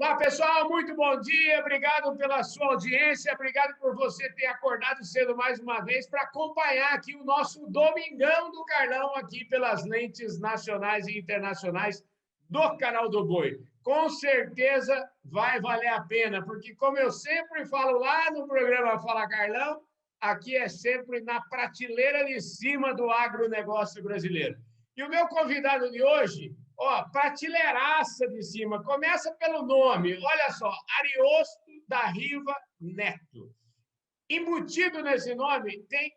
Olá, pessoal, muito bom dia, obrigado pela sua audiência, obrigado por você ter acordado cedo mais uma vez para acompanhar aqui o nosso Domingão do Carlão aqui pelas lentes nacionais e internacionais do Canal do Boi. Com certeza vai valer a pena, porque como eu sempre falo lá no programa Fala Carlão, aqui é sempre na prateleira de cima do agronegócio brasileiro. E o meu convidado de hoje... prateleiraça de cima. Começa pelo nome. Olha só, Ariosto da Riva Neto. Embutido nesse nome, tem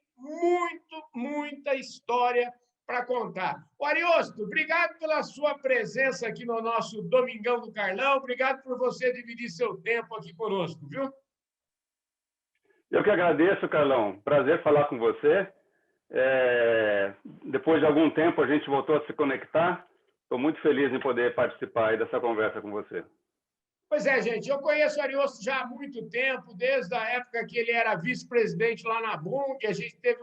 muita história para contar. Ariosto, obrigado pela sua presença aqui no nosso Domingão do Carlão. Obrigado por você dividir seu tempo aqui conosco, viu? Eu que agradeço, Carlão. Prazer falar com você. Depois de algum tempo, a gente voltou a se conectar. Estou muito feliz em poder participar aí dessa conversa com você. Pois é, gente, eu conheço o Ariosto já há muito tempo, desde a época que ele era vice-presidente lá na Bung, a gente teve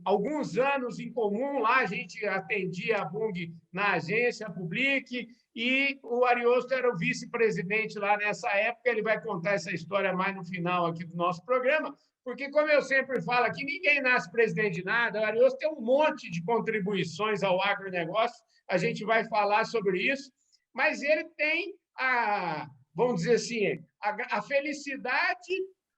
alguns anos em comum lá, a gente atendia a Bung na agência Public, e o Ariosto era o vice-presidente lá nessa época, ele vai contar essa história mais no final aqui do nosso programa, porque, como eu sempre falo aqui, ninguém nasce presidente de nada, o Ariosto tem um monte de contribuições ao agronegócio, a gente vai falar sobre isso, mas ele tem vamos dizer assim, a felicidade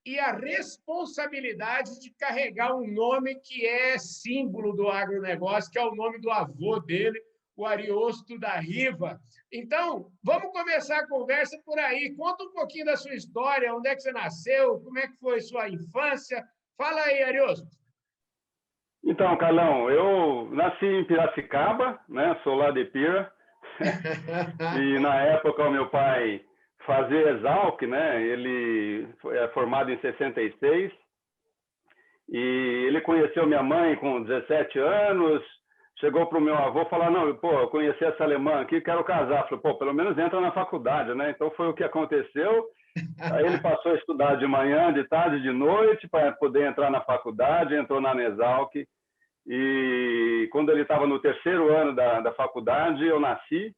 e a responsabilidade de carregar um nome que é símbolo do agronegócio, que é o nome do avô dele, o Ariosto da Riva. Então, vamos começar a conversa por aí. Conta um pouquinho da sua história, onde é que você nasceu, como é que foi sua infância. Fala aí, Ariosto. Então, Carlão, eu nasci em Piracicaba, né? Sou lá de Pira. E na época o meu pai fazia Exalc, né? Ele é formado em 66 e ele conheceu minha mãe com 17 anos, chegou para o meu avô e falou, não, eu conheci essa alemã aqui, quero casar. Falei, pelo menos entra na faculdade, né? Então foi o que aconteceu. Aí ele passou a estudar de manhã, de tarde, de noite para poder entrar na faculdade, entrou na Exalc. E quando ele estava no terceiro ano da faculdade, eu nasci,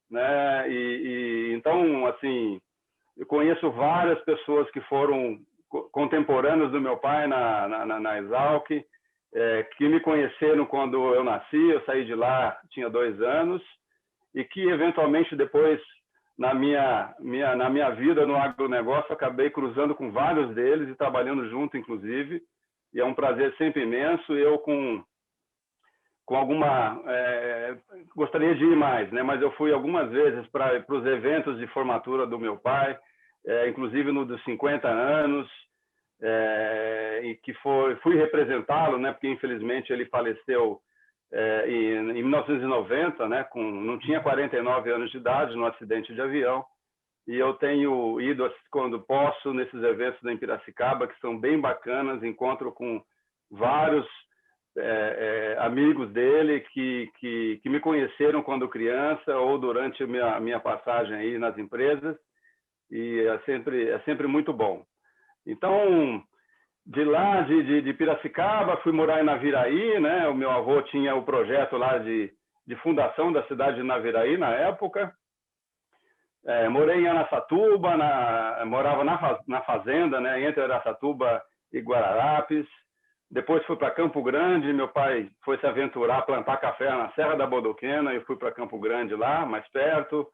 né? Então, assim, eu conheço várias pessoas que foram contemporâneas do meu pai na Exalc, que me conheceram quando eu nasci, eu saí de lá, tinha 2 anos, e que eventualmente depois, na minha vida no agronegócio, acabei cruzando com vários deles e trabalhando junto, inclusive, e é um prazer sempre imenso. Eu com gostaria de ir mais, né? Mas eu fui algumas vezes para os eventos de formatura do meu pai, inclusive no dos 50 anos, e que fui representá-lo, né? Porque infelizmente ele faleceu em 1990, né? Não tinha 49 anos de idade, no acidente de avião. E eu tenho ido, quando posso, nesses eventos em Piracicaba, que são bem bacanas, encontro com vários amigos dele que me conheceram quando criança ou durante a minha passagem aí nas empresas, e é sempre muito bom. Então, de lá de Piracicaba, fui morar em Naviraí, né? O meu avô tinha o projeto lá de fundação da cidade de Naviraí na época. Morei em Araçatuba, morava na fazenda, né? Entre Araçatuba e Guararapes. Depois fui para Campo Grande, meu pai foi se aventurar a plantar café na Serra da Bodoquena, e fui para Campo Grande lá, mais perto.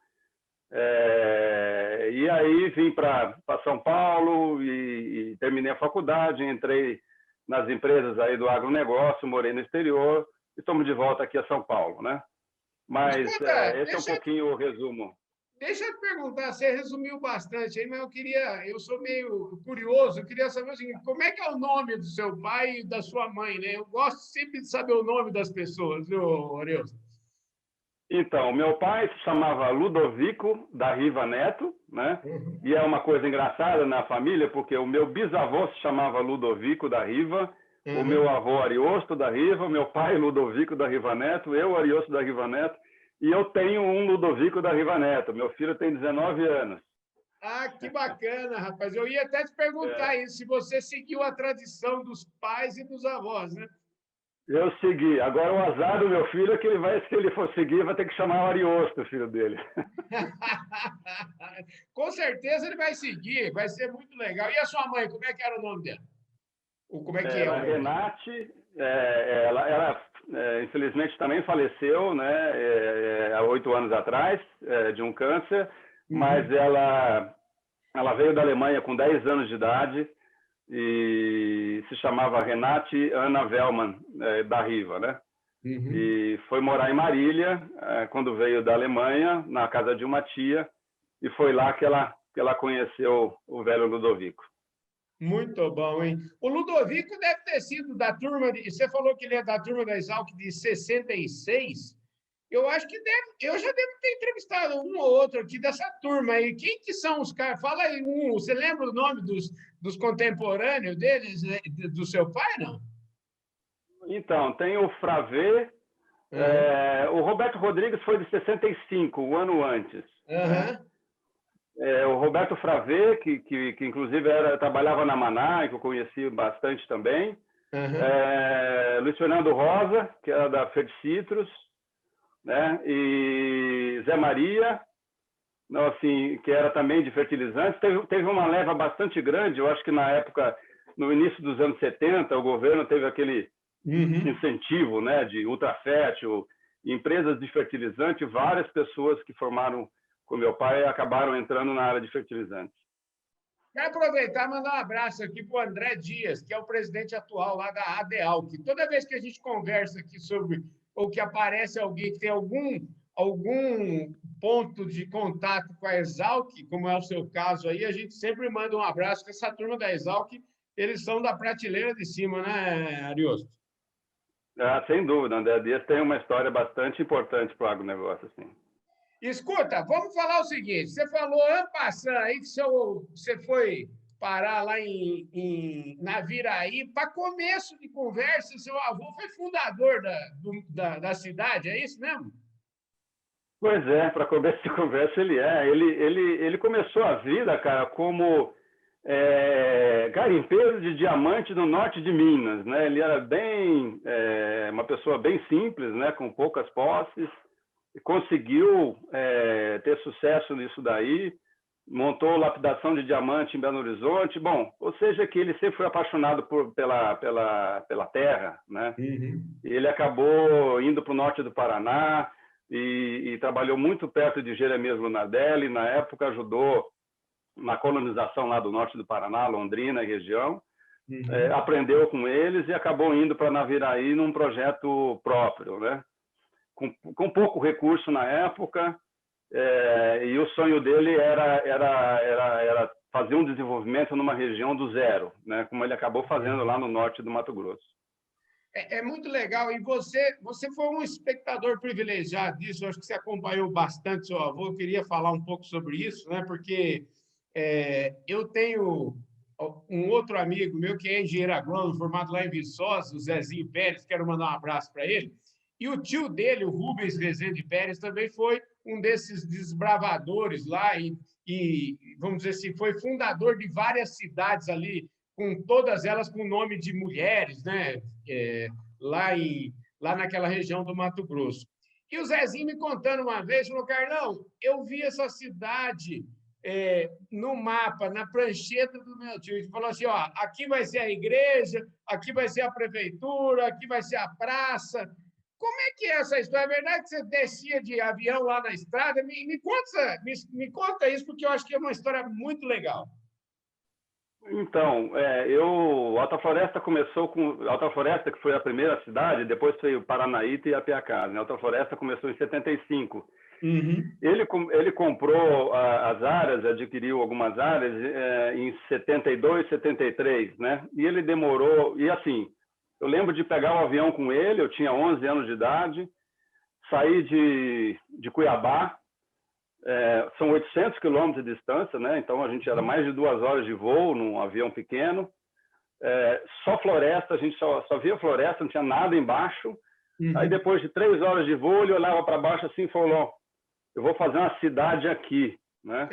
E aí vim para São Paulo e terminei a faculdade, entrei nas empresas aí do agronegócio, morei no exterior e estamos de volta aqui a São Paulo, né? Mas esse é um pouquinho o resumo. Deixa eu te perguntar, você resumiu bastante aí, mas eu sou meio curioso, eu queria saber o seguinte, como é que é o nome do seu pai e da sua mãe, né? Eu gosto sempre de saber o nome das pessoas, viu, Ariosto? Então, meu pai se chamava Ludovico da Riva Neto, né? E é uma coisa engraçada na família, porque o meu bisavô se chamava Ludovico da Riva, o meu avô Ariosto da Riva, meu pai Ludovico da Riva Neto, eu Ariosto da Riva Neto, e eu tenho um Ludovico da Riva Neto. Meu filho tem 19 anos. Ah, que bacana, rapaz. Eu ia até te perguntar isso, se você seguiu a tradição dos pais e dos avós, né? Eu segui. Agora, o azar do meu filho é que se ele for seguir, vai ter que chamar o Ariosto, filho dele. Com certeza ele vai seguir, vai ser muito legal. E a sua mãe, como é que era o nome dela? Ou como é que é o Era nome dela? Renate, ela infelizmente também faleceu, né, há 8 anos atrás, de um câncer, mas Uhum. ela veio da Alemanha com 10 anos de idade e se chamava Renate Anna Wellmann, da Riva, né? Uhum. E foi morar em Marília, quando veio da Alemanha, na casa de uma tia, e foi lá que ela conheceu o velho Ludovico. Muito bom, hein? O Ludovico deve ter sido da turma de. Você falou que ele é da turma da Exalc de 66. Eu acho que deve. Eu já devo ter entrevistado um ou outro aqui dessa turma aí. Quem que são os caras? Fala aí um. Você lembra o nome dos contemporâneos deles, né? Do seu pai, não? Então, tem o Fravê, Aham. o Roberto Rodrigues foi de 65, um ano antes, né? Aham. O Roberto Fravê, que inclusive trabalhava na Manai, que eu conheci bastante também. Aham. Luiz Fernando Rosa, que era da Citrus, né? E Zé Maria, não, assim, que era também de fertilizantes. Teve uma leva bastante grande, eu acho que na época, no início dos anos 70, o governo teve aquele Uhum. incentivo, né, de ultrafértil, empresas de fertilizante, várias pessoas que formaram com meu pai acabaram entrando na área de fertilizantes. Quero aproveitar e mandar um abraço aqui para o André Dias, que é o presidente atual lá da ADEAL, que toda vez que a gente conversa aqui sobre, ou que aparece alguém que tem algum ponto de contato com a Exalc, como é o seu caso aí, a gente sempre manda um abraço, que essa turma da Exalc, eles são da prateleira de cima, né, Ariosto? Sem dúvida, André Dias tem uma história bastante importante para o agronegócio, assim. Escuta, vamos falar o seguinte: você falou ano passado aí que você foi parar lá em Naviraí. Para começo de conversa, seu avô foi fundador da cidade, é isso mesmo? Pois é, para começo de conversa ele começou a vida, cara, como garimpeiro de diamante no norte de Minas, né? Ele era uma pessoa bem simples, né? Com poucas posses, e conseguiu ter sucesso nisso daí, montou lapidação de diamante em Belo Horizonte, bom, ou seja que ele sempre foi apaixonado pela terra, né? Uhum. Ele acabou indo para o norte do Paraná e trabalhou muito perto de Jeremias Lunardelli, na época ajudou na colonização lá do norte do Paraná, Londrina e região, Uhum. aprendeu com eles e acabou indo para Naviraí num projeto próprio, né? Com pouco recurso na época, e o sonho dele era fazer um desenvolvimento numa região do zero, né? Como ele acabou fazendo lá no norte do Mato Grosso. É muito legal. E você foi um espectador privilegiado disso. Eu acho que você acompanhou bastante seu avô. Eu queria falar um pouco sobre isso, né? Porque eu tenho um outro amigo meu que é engenheiro agrônomo, formado lá em Viçosa, o Zezinho Pérez, quero mandar um abraço para ele. E o tio dele, o Rubens Rezende Pérez, também foi um desses desbravadores lá vamos dizer assim, foi fundador de várias cidades ali, com todas elas com nome de mulheres, né? É, lá naquela região do Mato Grosso. E o Zezinho me contando uma vez, falou, Carlão, eu vi essa cidade no mapa, na prancheta do meu tio. Ele falou assim, ó, aqui vai ser a igreja, aqui vai ser a prefeitura, aqui vai ser a praça. Como é que é essa história? É verdade que você descia de avião lá na estrada? Me conta isso, porque eu acho que é uma história muito legal. Então, Alta Floresta começou com Alta Floresta, que foi a primeira cidade, depois foi o Paranaíta e Apiacás, né? Alta Floresta começou em 75. Uhum. Ele comprou as áreas, adquiriu algumas áreas em 72, 73, né? E ele demorou, e assim, eu lembro de pegar o avião com ele, eu tinha 11 anos de idade, saí de Cuiabá, são 800 quilômetros de distância, né? Então a gente era mais de 2 horas de voo num avião pequeno, só floresta, a gente só via floresta, não tinha nada embaixo. Aí Uhum. depois de 3 horas de voo, ele olhava para baixo assim e falou, eu vou fazer uma cidade aqui. né?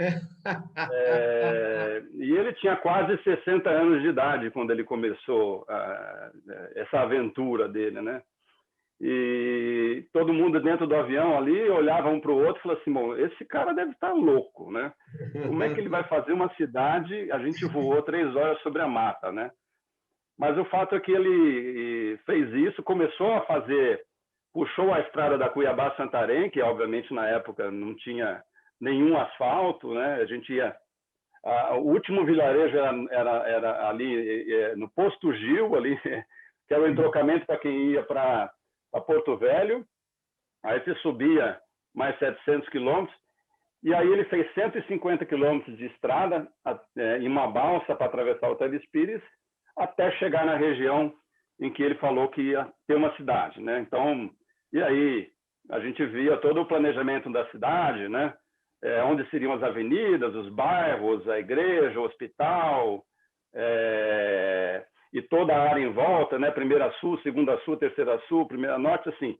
E ele tinha quase 60 anos de idade quando ele começou essa aventura dele, né? E todo mundo dentro do avião ali olhava um para o outro e falava assim, bom, esse cara deve estar louco, né? Como é que ele vai fazer uma cidade? A gente voou 3 horas sobre a mata, né? Mas o fato é que ele fez isso, começou a fazer, puxou a estrada da Cuiabá-Santarém, que obviamente na época não tinha nenhum asfalto, né? A gente ia... o último vilarejo era ali no Posto Gil, ali, que era o entrocamento para quem ia para Porto Velho. Aí você subia mais 700 quilômetros, e aí ele fez 150 quilômetros de estrada em uma balsa para atravessar o Telespires, até chegar na região em que ele falou que ia ter uma cidade, né? Então, e aí a gente via todo o planejamento da cidade, né? Onde seriam as avenidas, os bairros, a igreja, o hospital, e toda a área em volta, né? Primeira Sul, Segunda Sul, Terceira Sul, Primeira Norte, assim.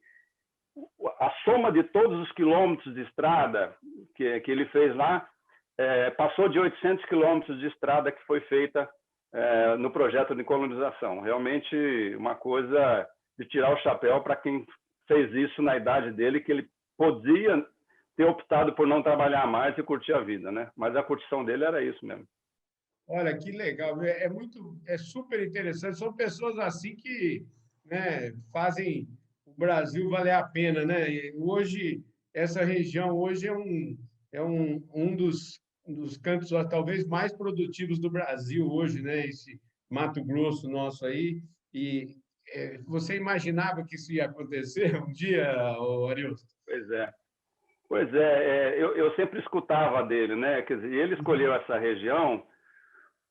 A soma de todos os quilômetros de estrada que ele fez lá passou de 800 quilômetros de estrada que foi feita no projeto de colonização. Realmente uma coisa de tirar o chapéu para quem fez isso na idade dele, que ele podia ter optado por não trabalhar mais e curtir a vida, né? Mas a curtição dele era isso mesmo. Olha, que legal. É super interessante. São pessoas assim que, né, fazem o Brasil valer a pena, né? E hoje, essa região hoje um dos cantos talvez mais produtivos do Brasil hoje, né? Esse Mato Grosso nosso aí. E você imaginava que isso ia acontecer um dia, Arilton? Pois é. Pois é, eu sempre escutava dele, né? Quer dizer, ele escolheu essa região,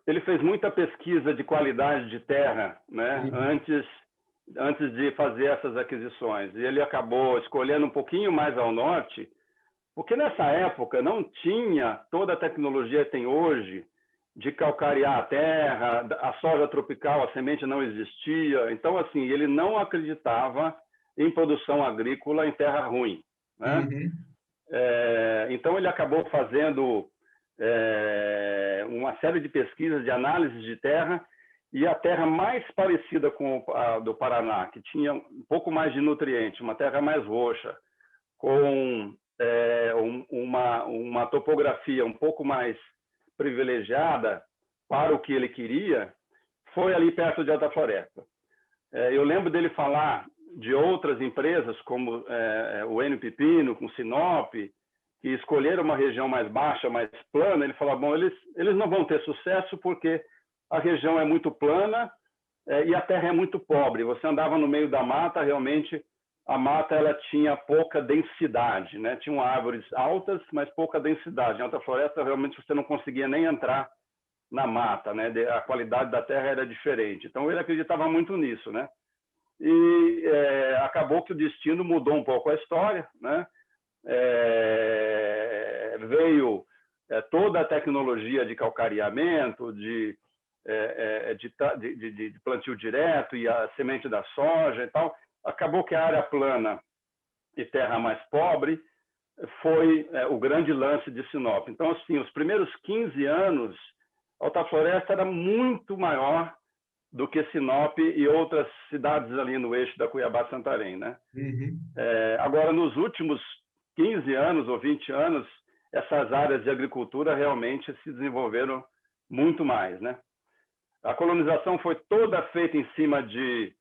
ele fez muita pesquisa de qualidade de terra, né? Antes de fazer essas aquisições. E ele acabou escolhendo um pouquinho mais ao norte, porque nessa época não tinha toda a tecnologia que tem hoje de calcarear a terra, a soja tropical, a semente não existia. Então, assim, ele não acreditava em produção agrícola em terra ruim, né? Então, ele acabou fazendo uma série de pesquisas de análise de terra, e a terra mais parecida com a do Paraná, que tinha um pouco mais de nutriente, uma terra mais roxa, com uma topografia um pouco mais privilegiada para o que ele queria, foi ali perto de Alta Floresta. Eu lembro dele falar de outras empresas, como o Enio Pipino, com Sinop, que escolheram uma região mais baixa, mais plana. Ele falou, bom, eles não vão ter sucesso porque a região é muito plana e a terra é muito pobre. Você andava no meio da mata, realmente a mata ela tinha pouca densidade, né? Tinham árvores altas, mas pouca densidade. Em Alta Floresta, realmente, você não conseguia nem entrar na mata, né? A qualidade da terra era diferente. Então, ele acreditava muito nisso, né? E acabou que o destino mudou um pouco a história, né? Veio toda a tecnologia de calcareamento, de plantio direto e a semente da soja e tal. Acabou que a área plana e terra mais pobre foi o grande lance de Sinop. Então, assim, os primeiros 15 anos, Alta Floresta era muito maior do que Sinop e outras cidades ali no eixo da Cuiabá-Santarém, né? Agora, nos últimos 15 anos ou 20 anos, essas áreas de agricultura realmente se desenvolveram muito mais, né? A colonização foi toda feita em cima de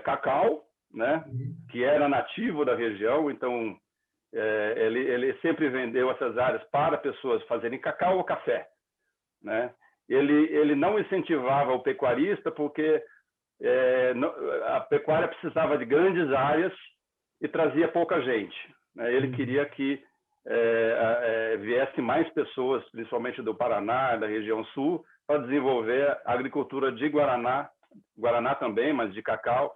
cacau, né? Que era nativo da região. Então, ele sempre vendeu essas áreas para pessoas fazerem cacau ou café, né? Ele não incentivava o pecuarista porque a pecuária precisava de grandes áreas e trazia pouca gente, né? Ele queria que viesse mais pessoas, principalmente do Paraná, da região sul, para desenvolver a agricultura de Guaraná também, mas de cacau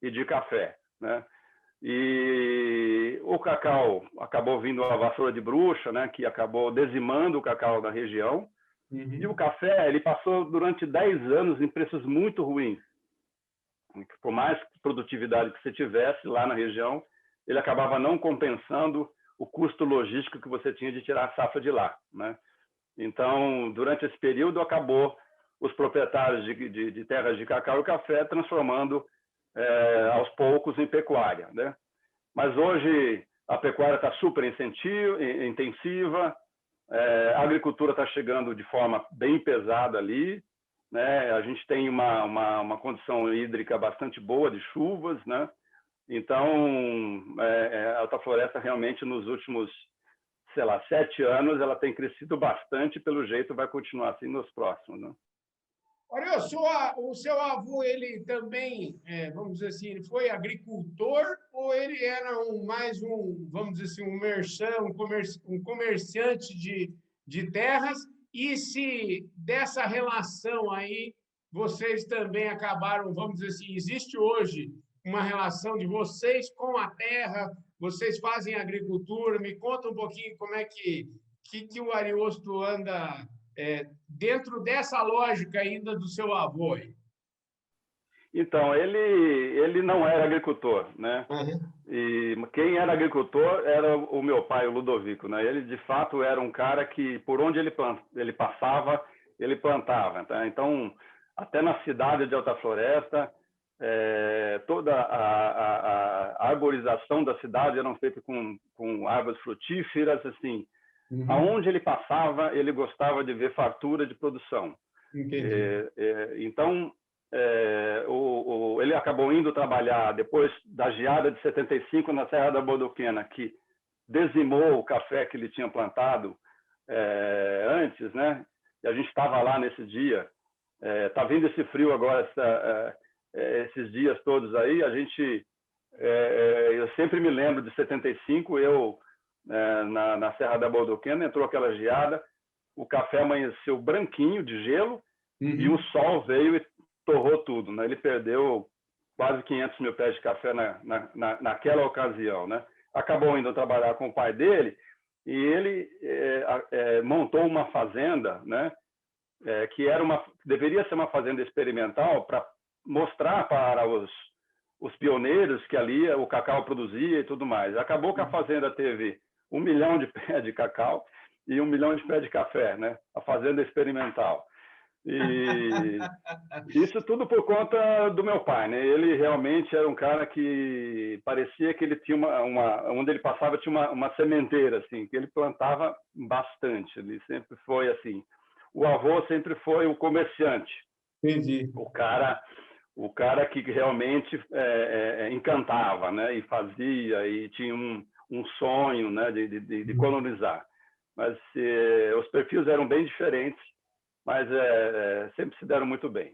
e de café, né? E o cacau acabou vindo a vassoura de bruxa, né? Que acabou dizimando o cacau da região. E o café, ele passou durante 10 anos em preços muito ruins. Por mais produtividade que você tivesse lá na região, ele acabava não compensando o custo logístico que você tinha de tirar a safra de lá, né? Então, durante esse período, acabou os proprietários de terras de cacau e café transformando aos poucos em pecuária, né? Mas hoje a pecuária está super intensiva, a agricultura está chegando de forma bem pesada ali, né? A gente tem uma condição hídrica bastante boa de chuvas, né? Então, a Alta Floresta realmente nos últimos, sei lá, 7 anos, ela tem crescido bastante, pelo jeito vai continuar assim nos próximos, né? Olha, o seu avô, ele também, vamos dizer assim, ele foi agricultor ou ele era mais um, vamos dizer assim, um merchant, um comerciante de terras? E se dessa relação aí, vocês também acabaram, vamos dizer assim, existe hoje uma relação de vocês com a terra, vocês fazem agricultura? Me conta um pouquinho como é que o Ariosto anda dentro dessa lógica ainda do seu avô. Então, ele não era agricultor, né? Uhum. E quem era agricultor era o meu pai, o Ludovico, né? Ele, de fato, era um cara que, por onde ele passava, ele plantava, tá? Então, até na cidade de Alta Floresta, toda a arborização da cidade era feita com árvores frutíferas, assim. Uhum. Aonde ele passava, ele gostava de ver fartura de produção. Então, ele acabou indo trabalhar depois da geada de 75 na Serra da Bodoquena, que dizimou o café que ele tinha plantado antes, né? E a gente estava lá nesse dia. Tá vindo esse frio agora, esses dias todos aí. Eu sempre me lembro de 75, na Serra da Bodoquena, entrou aquela geada, o café amanheceu branquinho de gelo, uhum, e o sol veio e torrou tudo, né? Ele perdeu quase 500 mil pés de café naquela ocasião, né? Acabou indo trabalhar com o pai dele e ele montou uma fazenda, né? Que deveria ser uma fazenda experimental para mostrar para os pioneiros que ali o cacau produzia e tudo mais. Acabou que a fazenda teve 1 milhão de pés de cacau e 1 milhão de pés de café, né? A fazenda experimental. E isso tudo por conta do meu pai, né? Ele realmente era um cara que parecia que ele tinha onde ele passava tinha uma sementeira, assim, que ele plantava bastante. Ele sempre foi assim. O avô sempre foi o comerciante. Entendi. O cara que realmente encantava, né? E fazia e tinha um sonho, né? De colonizar. Mas os perfis eram bem diferentes, mas sempre se deram muito bem.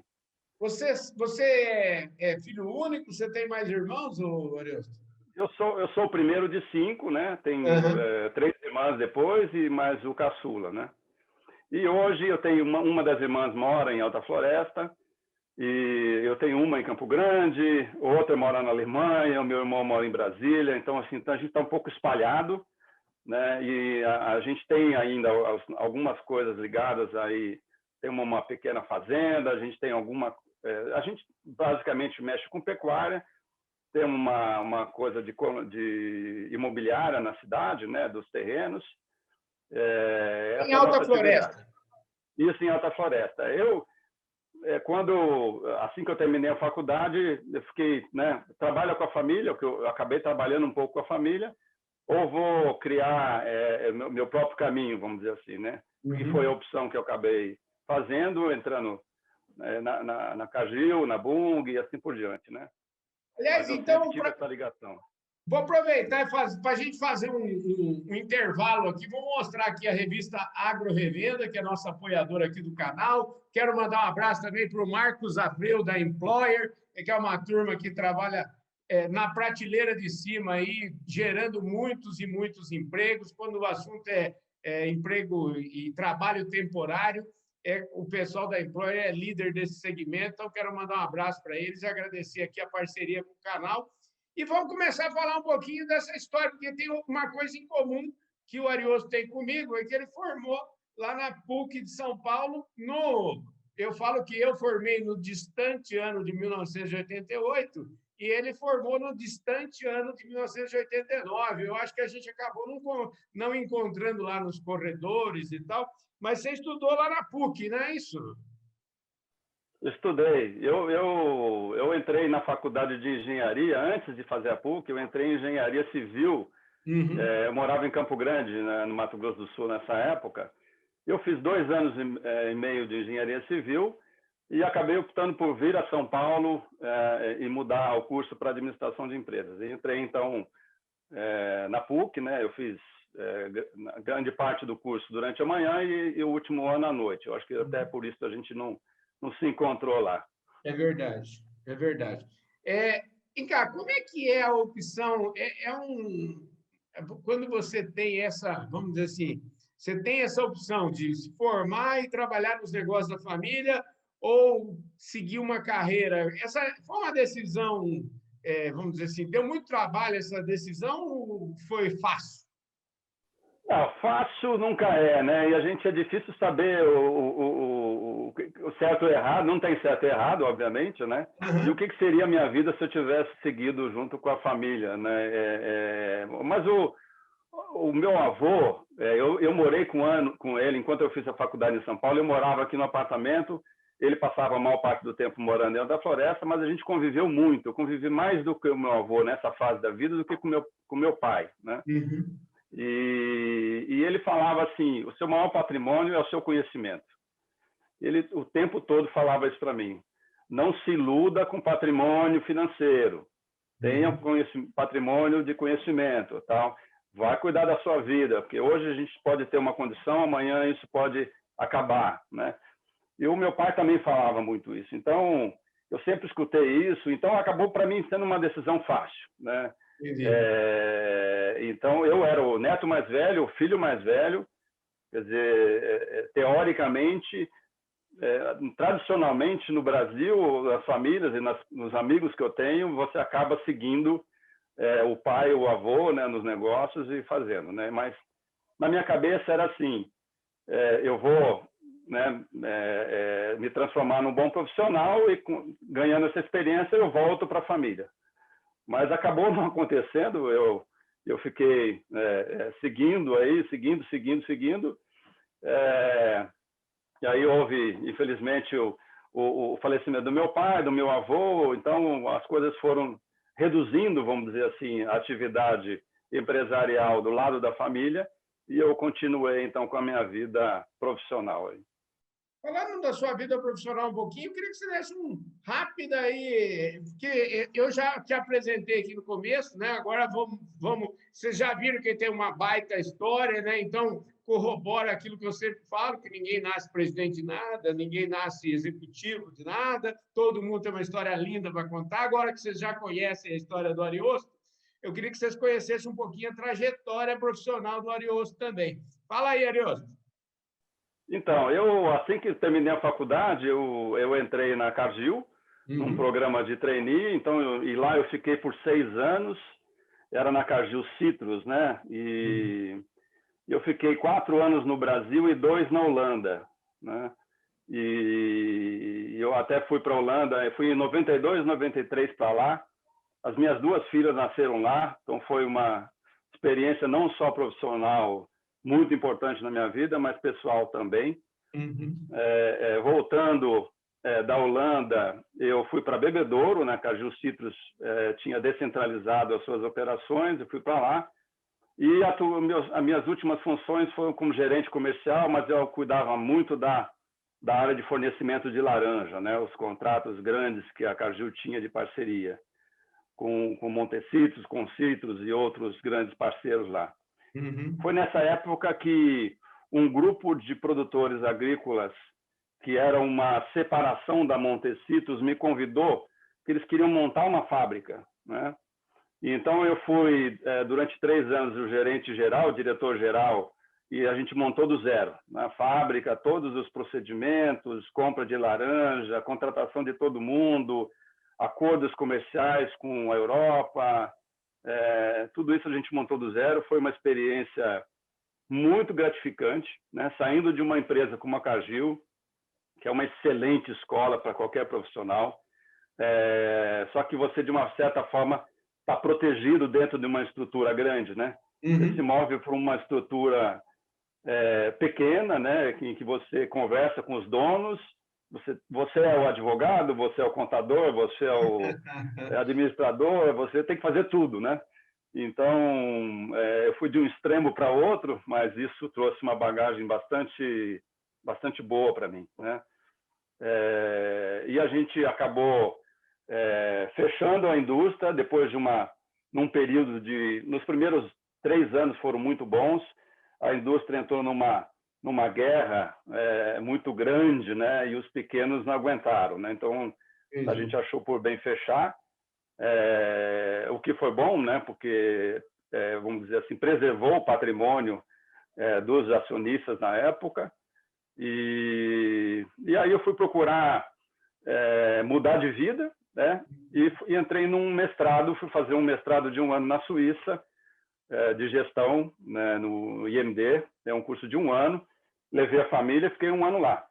Você é filho único? Você tem mais irmãos, Ariosto? Eu sou o primeiro de 5, né? Tem 3 irmãs depois e mais o caçula, né? E hoje eu tenho uma das irmãs mora em Alta Floresta, e eu tenho uma em Campo Grande, outra mora na Alemanha, o meu irmão mora em Brasília. Então, assim, a gente está um pouco espalhado, né? E a gente tem ainda algumas coisas ligadas aí. Tem uma pequena fazenda, a gente tem a gente basicamente mexe com pecuária, tem uma coisa de imobiliária na cidade, né? Dos terrenos. Em Alta Floresta. Isso, em Alta Floresta. Assim que eu terminei a faculdade, eu fiquei, né? Trabalho com a família, que eu acabei trabalhando um pouco com a família, ou vou criar meu próprio caminho, vamos dizer assim, né? Que foi a opção que eu acabei fazendo, entrando na Cargill, na Bunge e assim por diante, né? Aliás, então, essa ligação. Vou aproveitar para a gente fazer um intervalo aqui. Vou mostrar aqui a revista Agro Revenda, que é a nossa apoiadora aqui do canal. Quero mandar um abraço também para o Marcos Abreu, da Employer, que é uma turma que trabalha na prateleira de cima, aí, gerando muitos e muitos empregos. Quando o assunto é emprego e trabalho temporário, o pessoal da Employer é líder desse segmento. Então, quero mandar um abraço para eles e agradecer aqui a parceria com o canal. E vamos começar a falar um pouquinho dessa história, porque tem uma coisa em comum que o Ariosto tem comigo, é que ele formou lá na PUC de São Paulo, eu falo que eu formei no distante ano de 1988, e ele formou no distante ano de 1989. Eu acho que a gente acabou não encontrando lá nos corredores e tal, mas você estudou lá na PUC, não é isso? Estudei. Eu entrei na faculdade de engenharia, antes de fazer a PUC, eu entrei em engenharia civil. Uhum. Eu morava em Campo Grande, né, no Mato Grosso do Sul, nessa época. Eu fiz 2 anos e meio de engenharia civil e acabei optando por vir a São Paulo e mudar o curso para administração de empresas. E entrei, então, na PUC, né? Eu fiz grande parte do curso durante a manhã e o último ano à noite. Eu acho que até por isso a gente não se encontrou lá. É verdade, é verdade. Vem cá, como é que é a opção? Quando você tem essa, vamos dizer assim, você tem essa opção de se formar e trabalhar nos negócios da família ou seguir uma carreira. Essa foi uma decisão, vamos dizer assim, deu muito trabalho essa decisão ou foi fácil? Não, fácil nunca é, né? E a gente é difícil saber o certo e o errado. Não tem certo e errado, obviamente, né? E o Uhum. que seria a minha vida se eu tivesse seguido junto com a família, né? Mas o meu avô, eu morei com ele enquanto eu fiz a faculdade em São Paulo. Eu morava aqui no apartamento. Ele passava a maior parte do tempo morando dentro da floresta, mas a gente conviveu muito. Eu convivi mais do que o meu avô nessa fase da vida do que com meu pai, né? Uhum. E ele falava assim: o seu maior patrimônio é o seu conhecimento. Ele o tempo todo falava isso para mim. Não se iluda com patrimônio financeiro. Tenha Uhum. patrimônio de conhecimento, tal. Vai cuidar da sua vida, porque hoje a gente pode ter uma condição, amanhã isso pode acabar, né? E o meu pai também falava muito isso. Então, eu sempre escutei isso. Então, acabou para mim sendo uma decisão fácil, né? Entendi. Então, eu era o neto mais velho, o filho mais velho. Quer dizer, teoricamente, tradicionalmente no Brasil, nas famílias e nos amigos que eu tenho, você acaba seguindo o pai, o avô, né, nos negócios e fazendo, né? Mas na minha cabeça era assim: eu vou, né, me transformar num bom profissional e ganhando essa experiência eu volto para a família. Mas acabou não acontecendo. Eu fiquei seguindo aí, seguindo. E aí houve, infelizmente, o falecimento do meu pai, do meu avô. Então as coisas foram reduzindo, vamos dizer assim, a atividade empresarial do lado da família, e eu continuei então com a minha vida profissional aí. Falando da sua vida profissional um pouquinho, eu queria que você desse um rápido aí, porque eu já te apresentei aqui no começo, né? Agora vocês já viram que tem uma baita história, né? Então corrobora aquilo que eu sempre falo, que ninguém nasce presidente de nada, ninguém nasce executivo de nada, todo mundo tem uma história linda para contar. Agora que vocês já conhecem a história do Ariosto, eu queria que vocês conhecessem um pouquinho a trajetória profissional do Ariosto também. Fala aí, Ariosto. Então, assim que terminei a faculdade, eu entrei na Cargill, num Uhum. programa de trainee. Então, e lá eu fiquei por 6 anos. Era na Cargill Citrus, né? Uhum. E eu fiquei 4 anos no Brasil e 2 na Holanda, né? E eu até fui para a Holanda, fui em 92, 93 para lá. As minhas 2 filhas nasceram lá, então foi uma experiência não só profissional muito importante na minha vida, mas pessoal também. Uhum. Voltando da Holanda, eu fui para Bebedouro, né? A Cargill Citrus tinha descentralizado as suas operações, eu fui para lá. E as minhas últimas funções foram como gerente comercial, mas eu cuidava muito da área de fornecimento de laranja, né? Os contratos grandes que a Cargill tinha de parceria com Montecitrus, com Citrus e outros grandes parceiros lá. Uhum. Foi nessa época que um grupo de produtores agrícolas, que era uma separação da Montecitrus, me convidou, que eles queriam montar uma fábrica, né? E então eu fui, durante 3 anos, o gerente geral, o diretor geral, e a gente montou do zero na fábrica, todos os procedimentos, compra de laranja, contratação de todo mundo, acordos comerciais com a Europa, tudo isso a gente montou do zero. Foi uma experiência muito gratificante, né? Saindo de uma empresa como a Cargill, que é uma excelente escola para qualquer profissional. só que você, de uma certa forma, está protegido dentro de uma estrutura grande, né? Você se move por uma estrutura pequena, né? Em que você conversa com os donos, você é o advogado, você é o contador, você é o administrador, você tem que fazer tudo, né? Então, eu fui de um extremo para outro, mas isso trouxe uma bagagem bastante boa para mim, né? E a gente acabou fechando a indústria depois de num período nos primeiros 3 anos foram muito bons. A indústria entrou numa guerra muito grande, né? E os pequenos não aguentaram, né? Então a gente achou por bem fechar, o que foi bom, né? Porque vamos dizer assim, preservou o patrimônio dos acionistas na época. E aí eu fui procurar mudar de vida, né? E entrei num mestrado, fui fazer um mestrado de 1 ano na Suíça, de gestão, né, no IMD, é um curso de 1 ano, levei a família, fiquei 1 ano lá.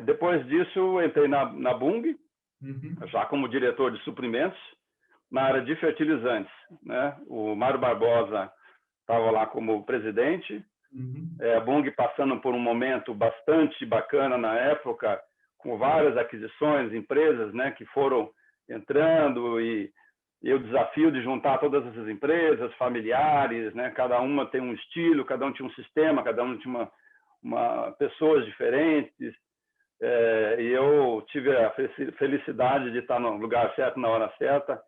Depois disso, entrei na Bunge, já como diretor de suprimentos, na área de fertilizantes, né? O Mário Barbosa estava lá como presidente, a Bunge passando por um momento bastante bacana na época, com várias aquisições, empresas, né, que foram entrando e o desafio de juntar todas essas empresas familiares, né, cada uma tem um estilo, cada um tinha um sistema, cada um tinha pessoas diferentes, e eu tive a felicidade de estar no lugar certo na hora certa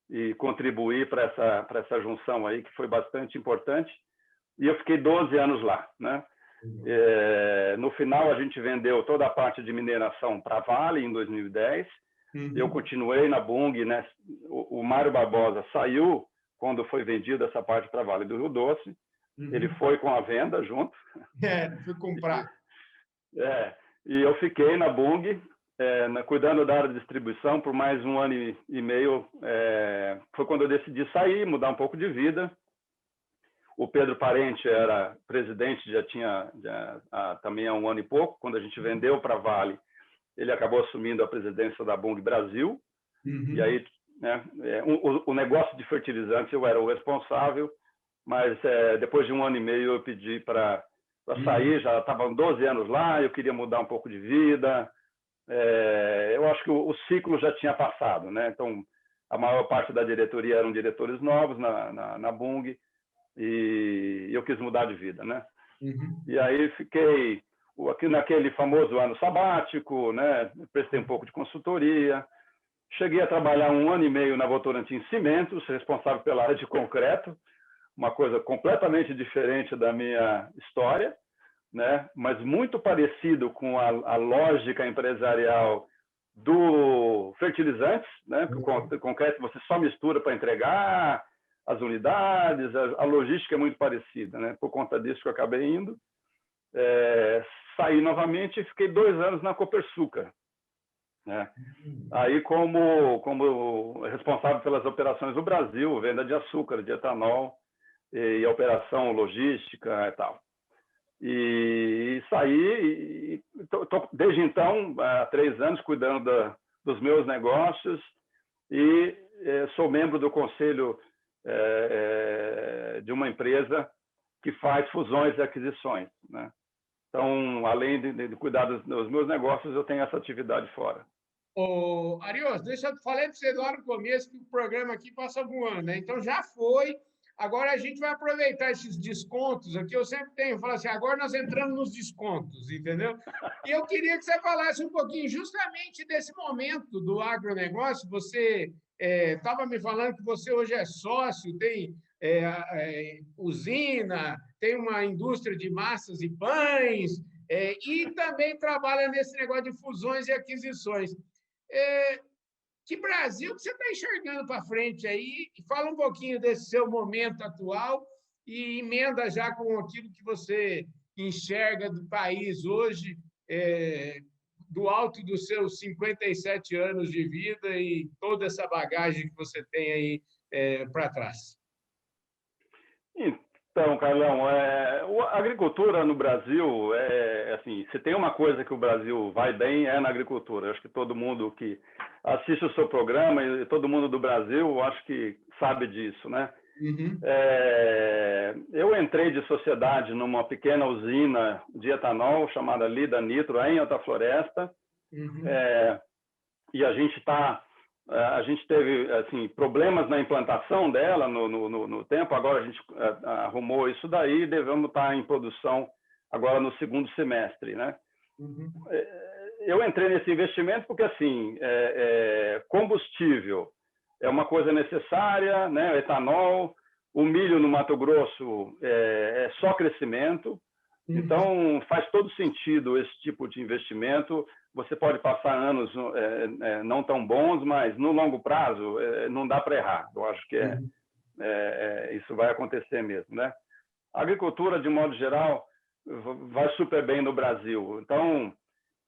e contribuir para essa junção aí, que foi bastante importante. E eu fiquei 12 anos lá, né? No final, a gente vendeu toda a parte de mineração para a Vale em 2010. Eu continuei na Bunge, né? O Mário Barbosa saiu quando foi vendida essa parte para a Vale do Rio Doce. Ele foi com a venda junto. Fui comprar. E eu fiquei na Bunge, cuidando da área de distribuição por mais 1 ano e meio. Foi quando eu decidi sair, mudar um pouco de vida. O Pedro Parente era presidente, já tinha também há 1 ano e pouco. Quando a gente vendeu para a Vale, ele acabou assumindo a presidência da Bunge Brasil. E aí, né, o negócio de fertilizantes eu era o responsável, mas depois de 1 ano e meio eu pedi para sair. Já estavam 12 anos lá, eu queria mudar um pouco de vida. Eu acho que o ciclo já tinha passado, né? Então, a maior parte da diretoria eram diretores novos na Bunge. E eu quis mudar de vida, né? E aí fiquei aqui naquele famoso ano sabático, né? Prestei um pouco de consultoria, cheguei a trabalhar 1 ano e meio na Votorantim Cimentos, responsável pela área de concreto, uma coisa completamente diferente da minha história, né? Mas muito parecido com a lógica empresarial do fertilizantes, né? O concreto você só mistura para entregar as unidades, a logística é muito parecida, né? Por conta disso que eu acabei indo. Saí novamente e fiquei 2 anos na Copersucar, né? Aí como responsável pelas operações do Brasil, venda de açúcar, de etanol e a operação logística e tal. E saí e tô desde então, há 3 anos, cuidando dos meus negócios e sou membro do conselho de uma empresa que faz fusões e aquisições, né? Então, além de cuidar dos meus negócios, eu tenho essa atividade fora. Arius, deixa eu falar para você lá no começo que o programa aqui passa voando, né? Então já foi. Agora a gente vai aproveitar esses descontos aqui. Eu sempre tenho, falo assim, agora nós entramos nos descontos, entendeu? E eu queria que você falasse um pouquinho justamente desse momento do agronegócio. Você estava me falando que você hoje é sócio, tem usina, tem uma indústria de massas e pães, e também trabalha nesse negócio de fusões e aquisições. Que Brasil que você está enxergando para frente aí? Fala um pouquinho desse seu momento atual e emenda já com aquilo que você enxerga do país hoje, do alto dos seus 57 anos de vida e toda essa bagagem que você tem aí para trás. Então, Carlão, a agricultura no Brasil, assim, se tem uma coisa que o Brasil vai bem, é na agricultura. Eu acho que todo mundo que assiste o seu programa e todo mundo do Brasil, acho que sabe disso, né? Uhum. Eu entrei de sociedade numa pequena usina de etanol chamada Lida Nitro, em Alta Floresta, Uhum. E a gente teve assim, problemas na implantação dela no tempo, agora a gente arrumou isso daí e devemos estar em produção agora no segundo semestre, né? Uhum. Eu entrei nesse investimento porque, assim, combustível é uma coisa necessária, né? Etanol, o milho no Mato Grosso é só crescimento, então faz todo sentido esse tipo de investimento. Você pode passar anos não tão bons, mas no longo prazo não dá para errar. Eu acho que isso vai acontecer mesmo, né? A agricultura, de modo geral, vai super bem no Brasil. Então,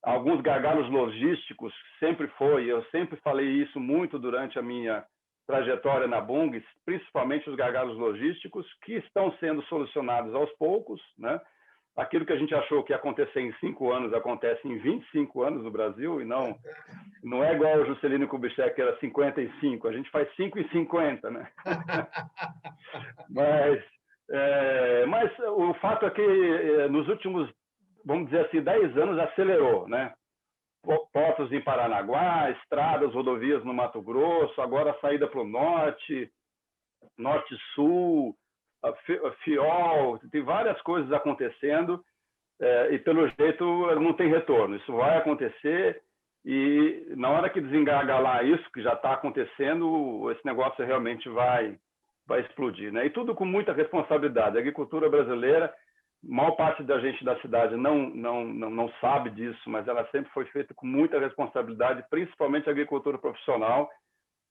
alguns gargalos logísticos sempre eu sempre falei isso muito durante a minha trajetória na Bunge, principalmente os gargalos logísticos, que estão sendo solucionados aos poucos, né? Aquilo que a gente achou que ia acontecer em 5 anos, acontece em 25 anos no Brasil, e não é igual o Juscelino Kubitschek, que era 55, a gente faz 5 e 50, né? Mas o fato é que nos últimos, vamos dizer assim, 10 anos acelerou, né? Portos em Paranaguá, estradas, rodovias no Mato Grosso, agora a saída para o norte, norte-sul, FIOL, tem várias coisas acontecendo e, pelo jeito, não tem retorno. Isso vai acontecer e, na hora que desengargalar isso, que já está acontecendo, esse negócio realmente vai explodir, né? E tudo com muita responsabilidade. A agricultura brasileira, a maior parte da gente da cidade não sabe disso, mas ela sempre foi feita com muita responsabilidade, principalmente a agricultura profissional,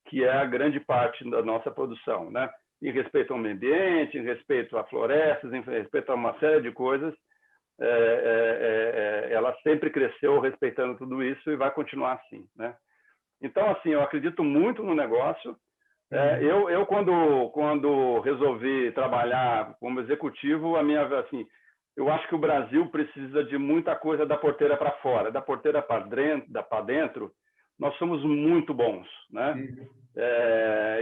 que é a grande parte da nossa produção, né? Em respeito ao meio ambiente, em respeito a florestas, em respeito a uma série de coisas, ela sempre cresceu respeitando tudo isso e vai continuar assim, né? Então, assim, eu acredito muito no negócio. Eu quando resolvi trabalhar como executivo, assim, eu acho que o Brasil precisa de muita coisa da porteira para fora, da porteira para dentro. Nós somos muito bons, né?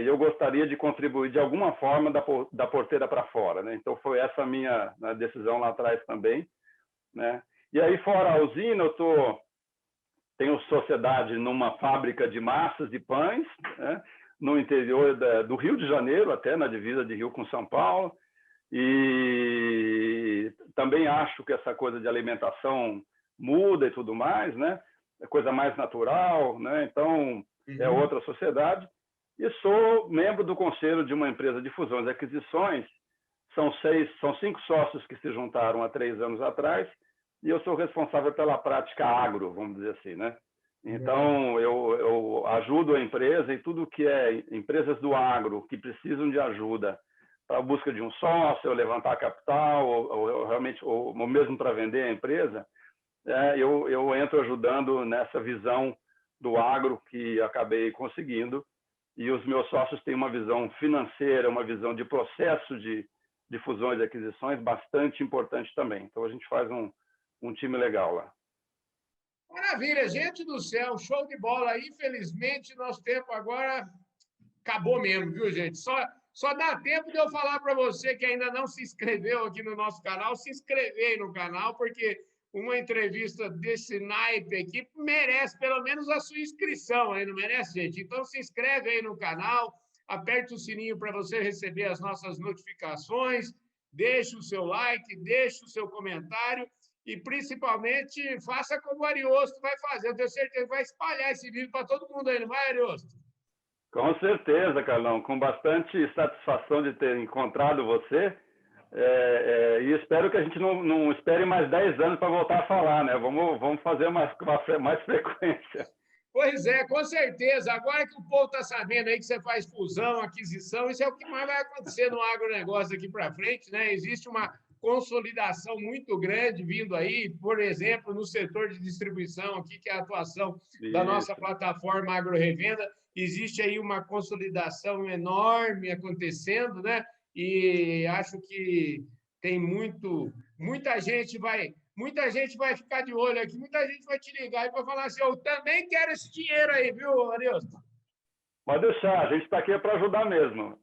Eu gostaria de contribuir de alguma forma da porteira para fora, né? Então foi essa a minha decisão lá atrás também, né? E aí, fora a usina, tenho sociedade numa fábrica de massas e pães, né? No interior do Rio de Janeiro, até na divisa de Rio com São Paulo, e também acho que essa coisa de alimentação muda e tudo mais, né? É coisa mais natural, né? Então é outra sociedade. E sou membro do conselho de uma empresa de fusões e aquisições. São 5 sócios que se juntaram há 3 anos atrás, e eu sou responsável pela prática agro, vamos dizer assim, né? Então, eu ajudo a empresa e tudo que é empresas do agro que precisam de ajuda para a busca de um sócio, ou levantar capital, ou mesmo para vender a empresa, eu entro ajudando nessa visão do agro que acabei conseguindo. E os meus sócios têm uma visão financeira, uma visão de processo de fusões e aquisições bastante importante também. Então, a gente faz um time legal lá. Maravilha, gente do céu, show de bola. Infelizmente, nosso tempo agora acabou mesmo, viu, gente? Só dá tempo de eu falar para você que ainda não se inscreveu aqui no nosso canal, se inscrever aí no canal, porque uma entrevista desse naipe aqui merece pelo menos a sua inscrição aí, não merece, gente? Então, se inscreve aí no canal, aperte o sininho para você receber as nossas notificações, deixe o seu like, deixe o seu comentário e, principalmente, faça como o Ariosto vai fazer. Eu tenho certeza que vai espalhar esse vídeo para todo mundo aí, não vai, Ariosto? Com certeza, Carlão. Com bastante satisfação de ter encontrado você. E espero que a gente não espere mais 10 anos para voltar a falar, né? Vamos fazer mais frequência. Pois é, com certeza. Agora que o povo está sabendo aí que você faz fusão, aquisição, isso é o que mais vai acontecer no agronegócio aqui para frente, né? Existe uma consolidação muito grande vindo aí, por exemplo, no setor de distribuição aqui, que é a atuação da nossa plataforma Agro Revenda. Existe aí uma consolidação enorme acontecendo, né? e acho que tem muita gente vai ficar de olho aqui, muita gente vai te ligar e vai falar assim, eu também quero esse dinheiro aí, viu, Arilson? Pode deixar, a gente está aqui para ajudar mesmo.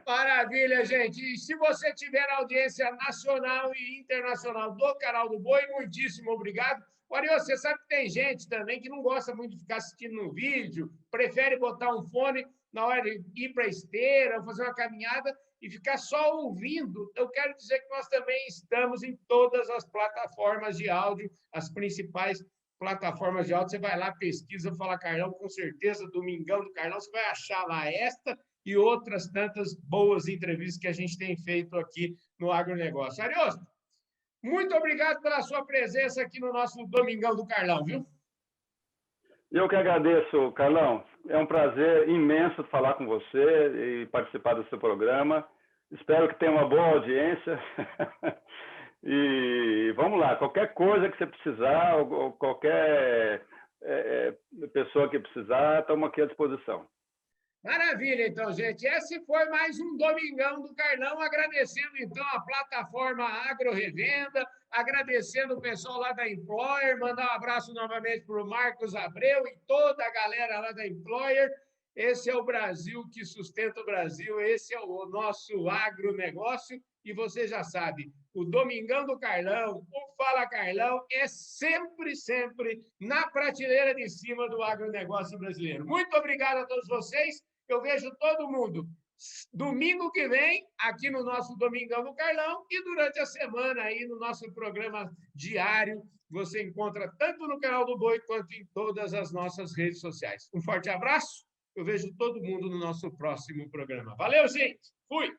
Maravilha, gente. E se você tiver audiência nacional e internacional do Canal do Boi, muitíssimo obrigado. Olha, você sabe que tem gente também que não gosta muito de ficar assistindo no vídeo, prefere botar um fone na hora de ir para a esteira, ou fazer uma caminhada e ficar só ouvindo. Eu quero dizer que nós também estamos em todas as plataformas de áudio, as principais plataformas de áudio. Você vai lá, pesquisa, fala Carlão, com certeza, Domingão do Carlão, você vai achar lá esta e outras tantas boas entrevistas que a gente tem feito aqui no Agronegócio. Ariosto, muito obrigado pela sua presença aqui no nosso Domingão do Carlão, viu? Eu que agradeço, Carlão. É um prazer imenso falar com você e participar do seu programa. Espero que tenha uma boa audiência. E vamos lá, qualquer coisa que você precisar, ou qualquer pessoa que precisar, estamos aqui à disposição. Maravilha, então, gente. Esse foi mais um Domingão do Carlão, agradecendo, então, a plataforma Agro Revenda, agradecendo o pessoal lá da Employer, mandar um abraço novamente para o Marcos Abreu e toda a galera lá da Employer. Esse é o Brasil que sustenta o Brasil, esse é o nosso agronegócio, e você já sabe, o Domingão do Carlão, o Fala Carlão, é sempre, sempre na prateleira de cima do agronegócio brasileiro. Muito obrigado a todos vocês. Eu vejo todo mundo domingo que vem, aqui no nosso Domingão do Carlão, e durante a semana aí no nosso programa diário, você encontra tanto no canal do Boi quanto em todas as nossas redes sociais. Um forte abraço, eu vejo todo mundo no nosso próximo programa. Valeu, gente! Fui!